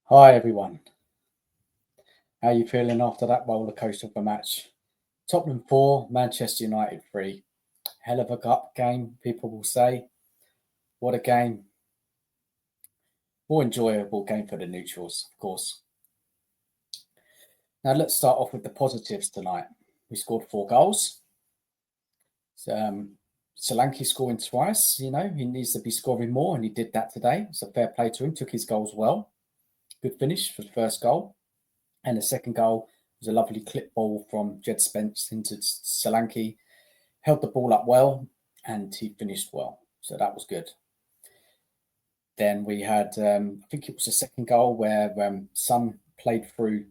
Hi everyone. How are you feeling after that roller coaster of a match? Tottenham 4, Manchester United 3. Hell of a cup game, people will say. What a game. More enjoyable game for the neutrals, of course. Now let's start off with the positives tonight. We scored 4 goals. Solanke scoring twice, he needs to be scoring more, and he did that today. It's a fair play to him, took his goals well. Good finish for the first goal. And the second goal was a lovely clip ball from Jed Spence into Solanke. Held the ball up well, and he finished well. So that was good. Then we had, I think it was the second goal where Son played through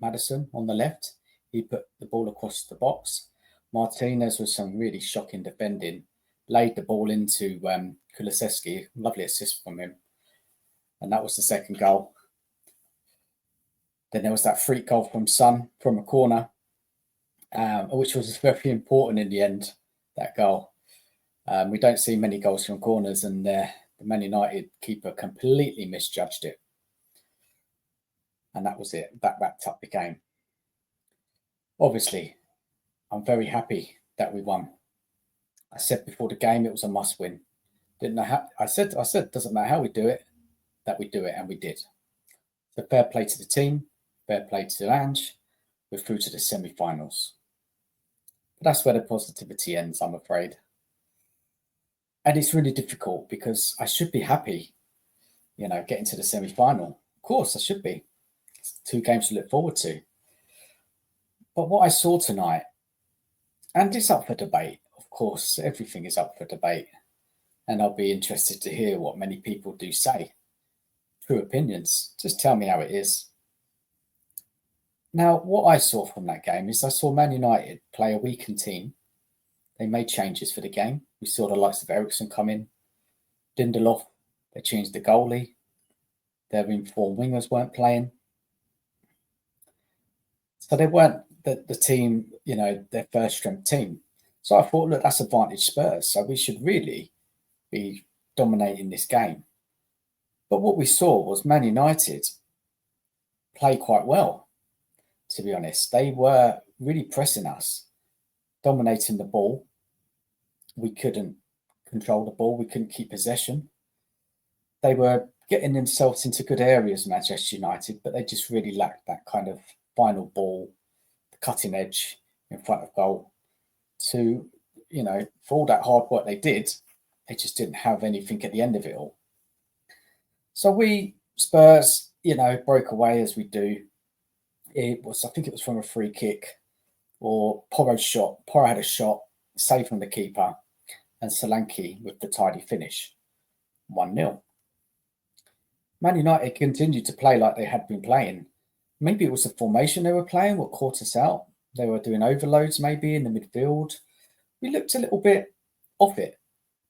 Maddison on the left. He put the ball across the box. Martinez with some really shocking defending, laid the ball into Kulusevski. Lovely assist from him. And that was the second goal. Then there was that freak goal from Son from a corner, which was very important in the end, that goal. We don't see many goals from corners, and the Man United keeper completely misjudged it. And that was it. That wrapped up the game. Obviously, I'm very happy that we won. I said before the game it was a must-win. Didn't know how. I said doesn't matter how we do it, that we do it, and we did. So fair play to the team, fair play to ANGE. We're through to the semi-finals. But that's where the positivity ends, I'm afraid. And it's really difficult because I should be happy, getting to the semi-final. Of course, I should be. It's 2 games to look forward to. But what I saw tonight, and it's up for debate, of course, everything is up for debate. And I'll be interested to hear what many people do say. True opinions. Just tell me how it is. Now, what I saw from that game is I saw Man United play a weakened team. They made changes for the game. We saw the likes of Ericsson come in. Lindelof, they changed the goalie. Their informed wingers weren't playing. So they weren't the team, their first strength team. So I thought, look, that's advantage Spurs. So we should really be dominating this game. But what we saw was Man United play quite well, to be honest. They were really pressing us, dominating the ball. We couldn't control the ball. We couldn't keep possession. They were getting themselves into good areas, Manchester United, but they just really lacked that kind of final ball, the cutting edge in front of goal. To, for all that hard work they did, they just didn't have anything at the end of it all. So we, Spurs, broke away as we do. I think it was from a free kick or Porro's shot. Porro had a shot, saved from the keeper, and Solanke with the tidy finish. 1-0. Man United continued to play like they had been playing. Maybe it was the formation they were playing what caught us out. They were doing overloads maybe in the midfield. We looked a little bit off it,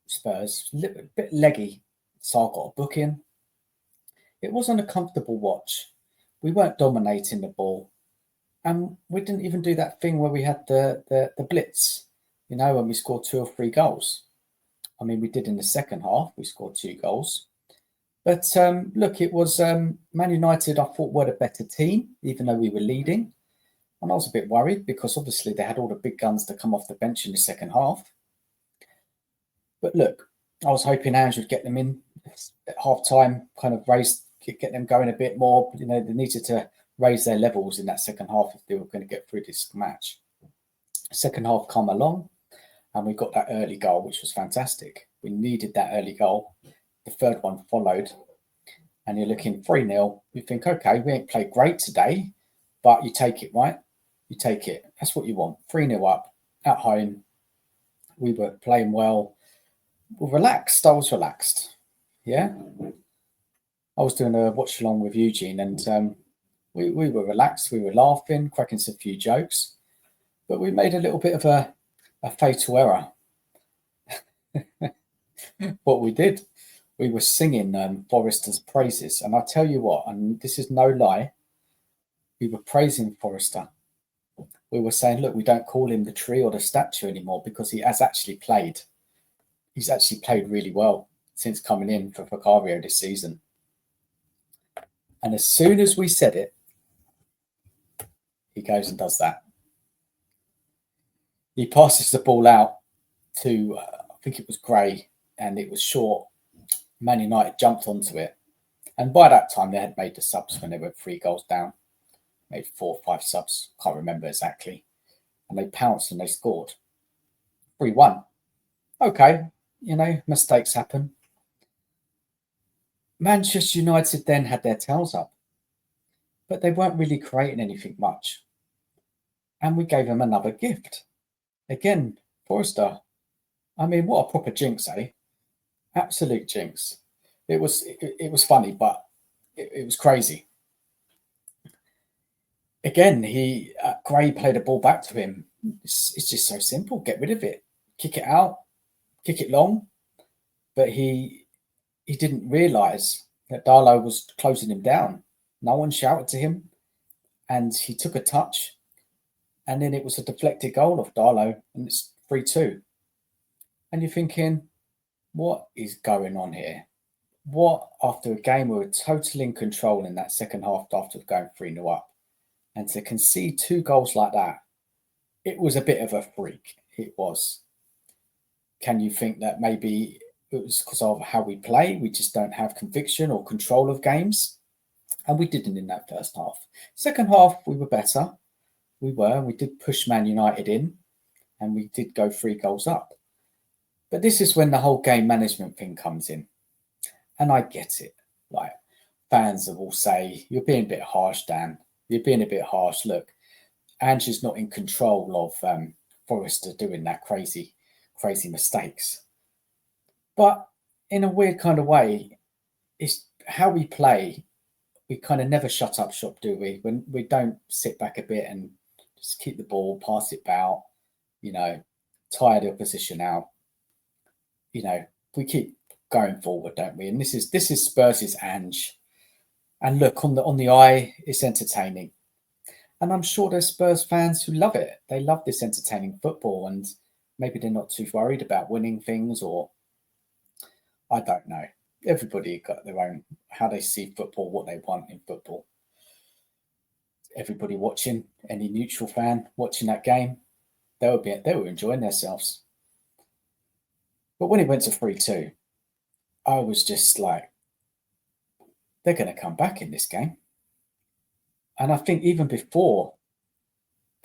Spurs, a little bit leggy. So I got a booking. It wasn't a comfortable watch. We weren't dominating the ball. And we didn't even do that thing where we had the blitz, when we scored 2 or 3 goals. I mean, we did in the second half. We scored 2 goals. But look, it was Man United, I thought, were the better team, even though we were leading. And I was a bit worried because obviously they had all the big guns to come off the bench in the second half. But look, I was hoping ANGE would get them in at half-time, kind of get them going a bit more. They needed to raise their levels in that second half if they were going to get through this match. Second half come along, and we got that early goal, which was fantastic. We needed that early goal. The third one followed, and you're looking 3-0. You think, okay, we ain't played great today, but you take it, right? You take it. That's what you want. 3-0 up at home. We were playing well. We're relaxed. I was relaxed. Yeah. I was doing a watch along with Eugene, and we were relaxed. We were laughing, cracking some few jokes, but we made a little bit of a fatal error. What we did, we were singing Forrester's praises, and I tell you what, and this is no lie, we were praising Forrester. We were saying, look, we don't call him the tree or the statue anymore because he has actually played. He's actually played really well since coming in for Vicario this season. And as soon as we said it, he goes and does that. He passes the ball out to, I think it was Gray, and it was short. Man United jumped onto it. And by that time, they had made the subs when they were 3 goals down, maybe 4 or 5 subs, can't remember exactly. And they pounced and they scored 3-1. Okay, mistakes happen. Manchester United then had their tails up, but they weren't really creating anything much. And we gave them another gift. Again, Forrester, I mean, what a proper jinx, eh? Absolute jinx. It was funny, but it was crazy. Again, Gray played a ball back to him. It's just so simple. Get rid of it, kick it out, kick it long. But he didn't realise that Darlow was closing him down. No one shouted to him, and he took a touch, and then it was a deflected goal off Darlow, and it's 3-2. And you're thinking, what is going on here? What, after a game we were totally in control in that second half after going 3-0 up, and to concede 2 goals like that, it was a bit of a freak. It was. Can you think that maybe it was because of how we play? We just don't have conviction or control of games. And we didn't in that first half. Second half, we were better. We did push Man United in, and we did go 3 goals up. But this is when the whole game management thing comes in. And I get it. Like, fans will say, you're being a bit harsh, Dan. You're being a bit harsh. Look, Ange's not in control of Forrester doing that crazy mistakes. But in a weird kind of way, it's how we play. We kind of never shut up shop, do we? When we don't sit back a bit and just keep the ball, pass it about, tire the opposition out. We keep going forward, don't we? And this is Spurs' Ange. And look, on the eye, it's entertaining. And I'm sure there's Spurs fans who love it. They love this entertaining football, and maybe they're not too worried about winning things, or I don't know. Everybody got their own, how they see football, what they want in football. Everybody watching, any neutral fan watching that game, they were enjoying themselves. But when it went to 3-2, I was just like, they're going to come back in this game. And I think even before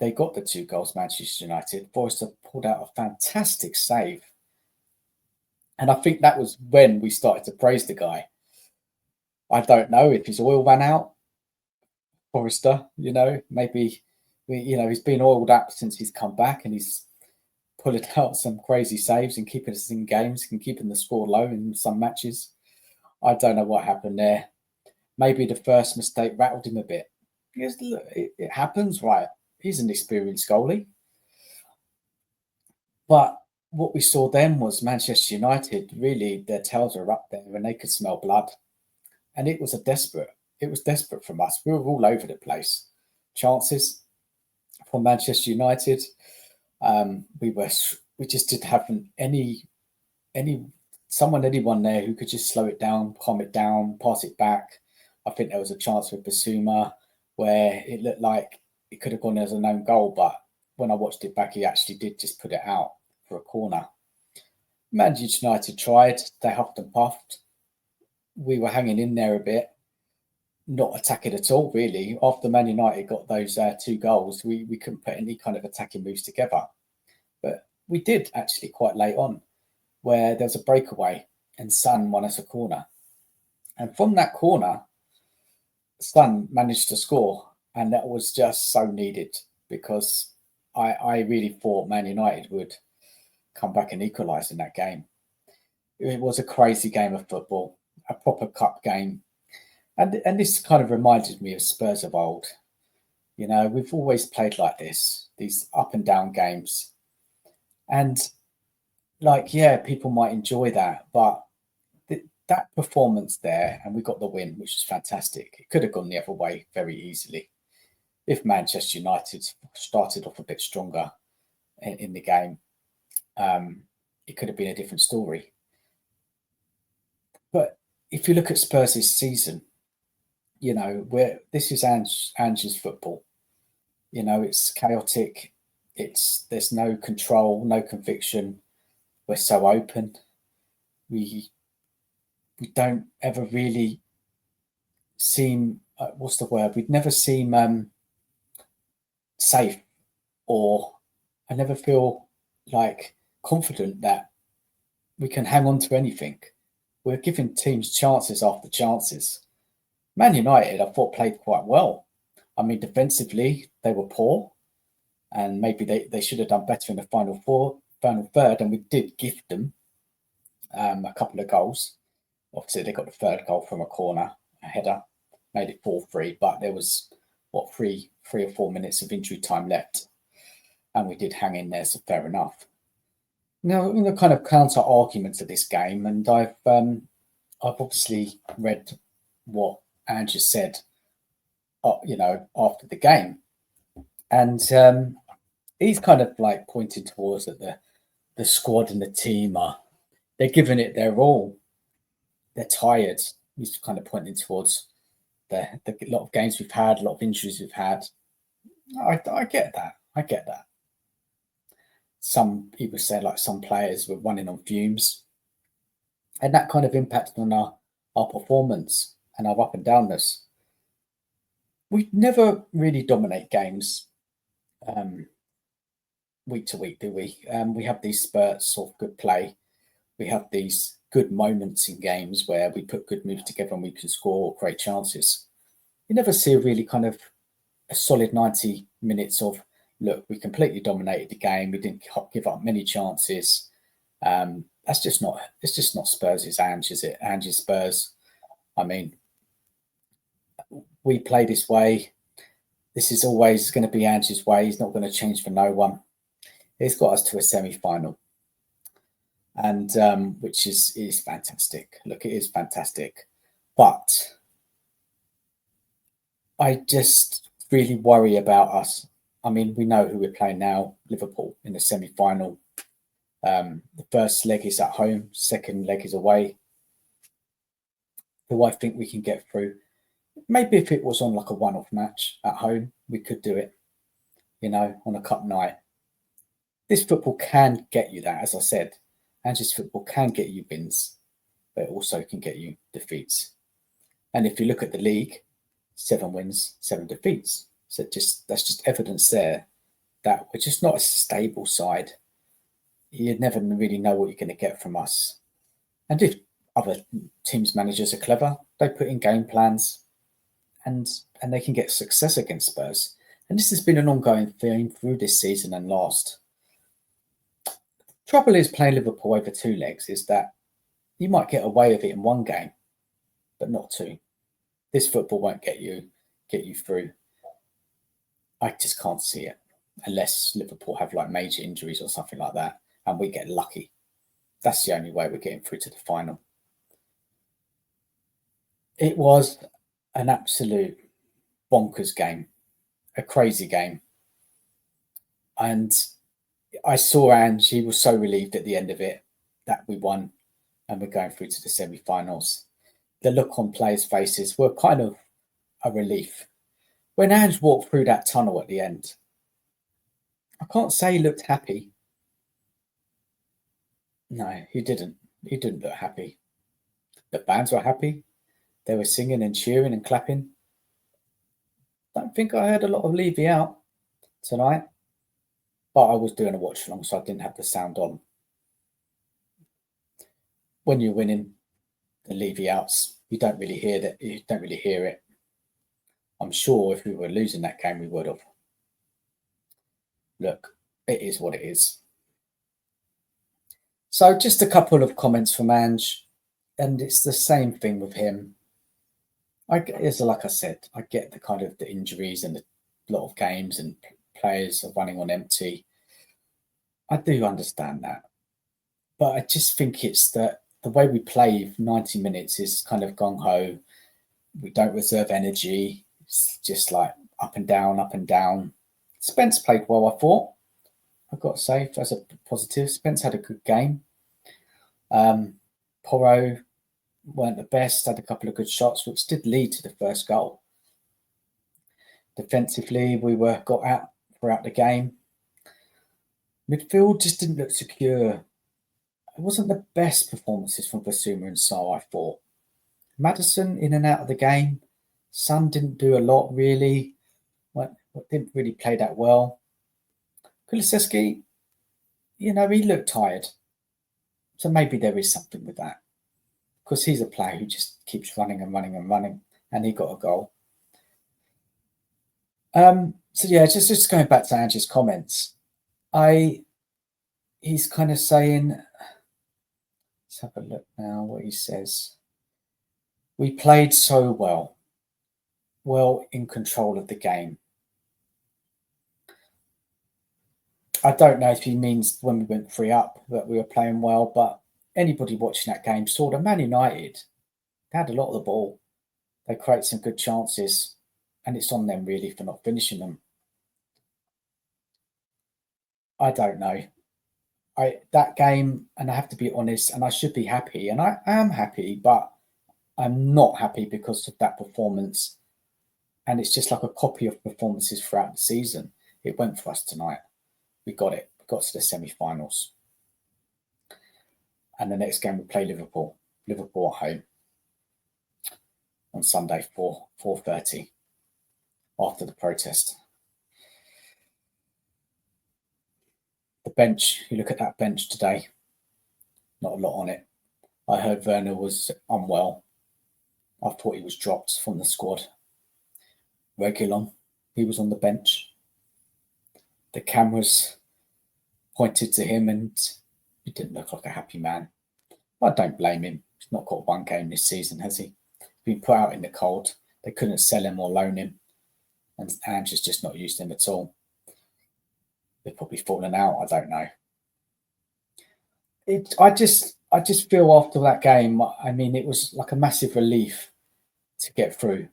they got the 2 goals, Manchester United, Forrester pulled out a fantastic save. And I think that was when we started to praise the guy. I don't know if his oil ran out, Forrester, maybe, he's been oiled up since he's come back, and he's pulling out some crazy saves and keeping us in games and keeping the score low in some matches. I don't know what happened there. Maybe the first mistake rattled him a bit. Because look, it happens, right? He's an experienced goalie. But what we saw then was Manchester United, really, their tails are up there and they could smell blood. And it was desperate from us. We were all over the place. Chances from Manchester United. We just didn't have anyone there who could just slow it down, calm it down, pass it back. I think there was a chance with Basuma where it looked like it could have gone as a known goal, but when I watched it back, he actually did just put it out for a corner. Manchester United tried, they huffed and puffed. We were hanging in there a bit, not attacking at all, really. After Man United got those 2 goals, we couldn't put any kind of attacking moves together. But we did actually quite late on, where there was a breakaway and Son won us a corner. And from that corner, Son managed to score, and that was just so needed, because I really thought Man United would come back and equalise in that game. It was a crazy game of football, a proper cup game. And this kind of reminded me of Spurs of old. We've always played like this, these up and down games. And people might enjoy that, but that performance there, and we got the win, which is fantastic. It could have gone the other way very easily if Manchester United started off a bit stronger in the game. It could have been a different story. But if you look at Spurs' season, You know, this is Ange's football. You know, it's chaotic. There's no control, no conviction. We're so open. We don't ever really seem what's the word? We'd never seem safe, or I never feel like confident that we can hang on to anything. We're giving teams chances after chances. Man United, I thought, played quite well. I mean, defensively, they were poor, and maybe they should have done better in the final third, and we did gift them a couple of goals. Obviously, they got the third goal from a corner, a header, made it 4-3, but there was, what, three or 4 minutes of injury time left, and we did hang in there, so fair enough. Now, in the kind of counter argument to this game, and I've obviously read what Ange said, after the game, and he's kind of like pointed towards that the squad and the team they're giving it their all. They're tired. He's kind of pointing towards the lot of games we've had, a lot of injuries we've had. I get that. I get that. Some people say like some players were running on fumes, and that kind of impacted on our performance and our up and downness. We never really dominate games week to week, do we? We have these spurts of good play. We have these good moments in games where we put good moves together and we can score great chances. You never see a really kind of a solid 90 minutes of, look, we completely dominated the game. We didn't give up many chances. It's just not Spurs, it's Ange, is it? Ange's Spurs. I mean, we play this way. This is always going to be Ange's way. He's not going to change for no one. He's got us to a semi-final, and which is fantastic. Look, it is fantastic, but I just really worry about us. I mean, we know who we're playing now, Liverpool, in the semi-final. The first leg is at home, second leg is away. Do I think we can get through? Maybe if it was on like a one-off match at home, we could do it, on a cup night. This football can get you that, as I said. Ange's football can get you wins, but it also can get you defeats. And if you look at the league, 7 wins, 7 defeats. So that's just evidence there that we're just not a stable side. You never really know what you're going to get from us. And if other teams' managers are clever, they put in game plans and they can get success against Spurs. And this has been an ongoing theme through this season and last. Trouble is playing Liverpool over 2 legs is that you might get away with it in 1 game, but not 2. This football won't get you through. I just can't see it unless Liverpool have like major injuries or something like that, and we get lucky. That's the only way we're getting through to the final. It was an absolute bonkers game, a crazy game, and I saw Ange. He was so relieved at the end of it that we won and we're going through to the semi-finals. The look on players' faces were kind of a relief. When Ange walked through that tunnel at the end, I can't say he looked happy. No, he didn't. He didn't look happy. The fans were happy. They were singing and cheering and clapping. I don't think I heard a lot of levyout tonight, but I was doing a watch along, so I didn't have the sound on. When you're winning the levy-outs, you don't really hear that. You don't really hear it. I'm sure if we were losing that game, we would have. Look, it is what it is. So just a couple of comments from Ange, and it's the same thing with him. Like I said, I get the kind of the injuries and a lot of games and players are running on empty. I do understand that, but I just think it's that the way we play 90 minutes is kind of gung ho. We don't reserve energy. It's just like up and down, up and down. Spence played well, I thought. I've got to say, as a positive, Spence had a good game. Porro, weren't the best, had a couple of good shots, which did lead to the first goal. Defensively, we were got out throughout the game. Midfield just didn't look secure. It wasn't the best performances from Basuma and So, I thought. Maddison in and out of the game. Son didn't do a lot, really. Didn't really play that well. Kulusevski, he looked tired. So maybe there is something with that. Because he's a player who just keeps running and running and running. And he got a goal. Just going back to Ange's comments. He's kind of saying, let's have a look now what he says. We played so well in control of the game. I don't know if he means when we went 3 up that we were playing well, but anybody watching that game saw that Man United, they had a lot of the ball. They create some good chances, and it's on them really for not finishing them. I don't know. That game, and I have to be honest, and I should be happy, and I am happy, but I'm not happy because of that performance. And it's just like a copy of performances throughout the season. It went for us tonight. We got it. We got to the semi-finals. And the next game we play Liverpool. Liverpool at home on Sunday, 4:30 after the protest. The bench, you look at that bench today, not a lot on it. I heard Werner was unwell. I thought he was dropped from the squad. Reguilon, he was on the bench. The cameras pointed to him and he didn't look like a happy man. I don't blame him. He's not got one game this season, has he? Been put out in the cold. They couldn't sell him or loan him. And ANGE has just not used him at all. They've probably fallen out. I don't know. I just feel after that game, I mean, it was like a massive relief to get through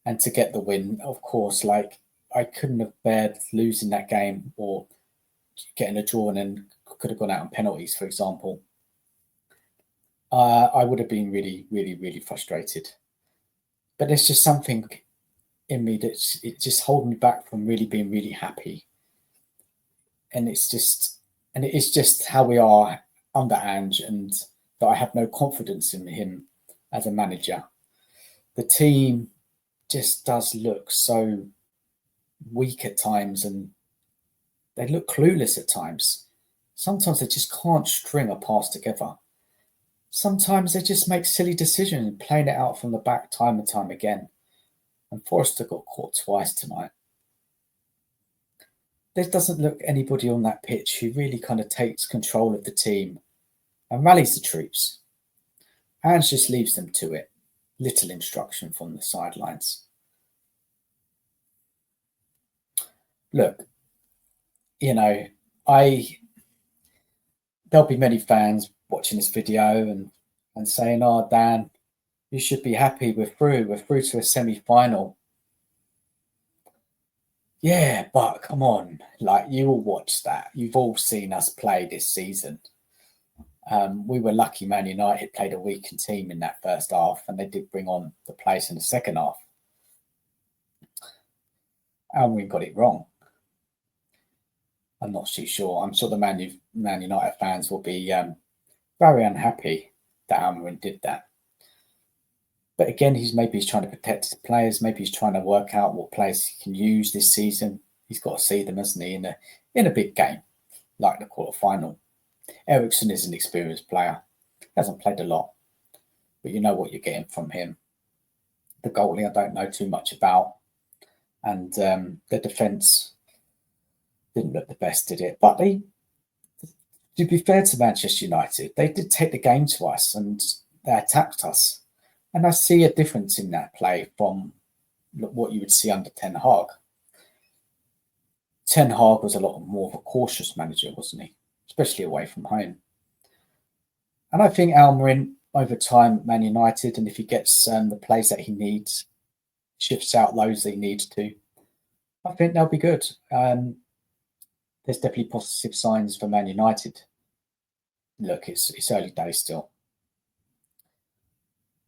and to get the win. Of course, like I couldn't have bared losing that game or getting a draw and then could have gone out on penalties, for example. I would have been really, really, really frustrated. But there's just something in me that's it just holding me back from really being really happy. And it is just how we are under ANGE, and that I have no confidence in him as a manager. The team just does look so weak at times, and they look clueless at times. Sometimes they just can't string a pass together. Sometimes they just make silly decisions, playing it out from the back time and time again. And Forrester got caught twice tonight. There doesn't look anybody on that pitch who really kind of takes control of the team and rallies the troops. And just leaves them to it. Little instruction from the sidelines. Look, there'll be many fans watching this video and saying, "Oh, Dan, you should be happy. We're through to a semi-final." Yeah, but come on, like you all watched that. You've all seen us play this season. We were lucky Man United played a weakened team in that first half, and they did bring on the players in the second half. And we got it wrong. I'm not too sure. I'm sure the Man United fans will be very unhappy that Almiron did that. But again, he's trying to protect his players. Maybe he's trying to work out what players he can use this season. He's got to see them, hasn't he, in a big game like the quarterfinal. Eriksen is an experienced player. He hasn't played a lot, but you know what you're getting from him. The goalie, I don't know too much about, and the defence didn't look the best, did it? But to be fair to Manchester United, they did take the game to us and they attacked us. And I see a difference in that play from what you would see under Ten Hag. Ten Hag was a lot more of a cautious manager, wasn't he? Especially away from home. And I think Almiron, over time, Man United, and if he gets the plays that he needs, shifts out those that he needs to, I think they'll be good. There's definitely positive signs for Man United. Look, it's early days still.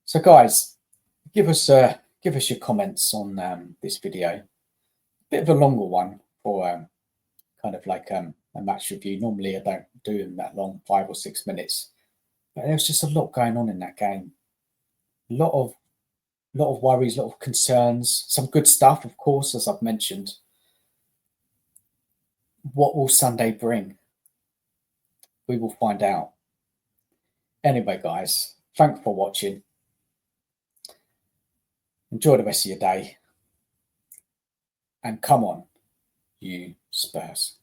So, guys, give us your comments on this video. Bit of a longer one for kind of like a match review. Normally, I don't do them that long, 5 or 6 minutes. But there was just a lot going on in that game. A lot of worries, a lot of concerns, some good stuff, of course, as I've mentioned. What will Sunday bring? We will find out. Anyway, guys, thanks for watching. Enjoy the rest of your day. And come on, you Spurs.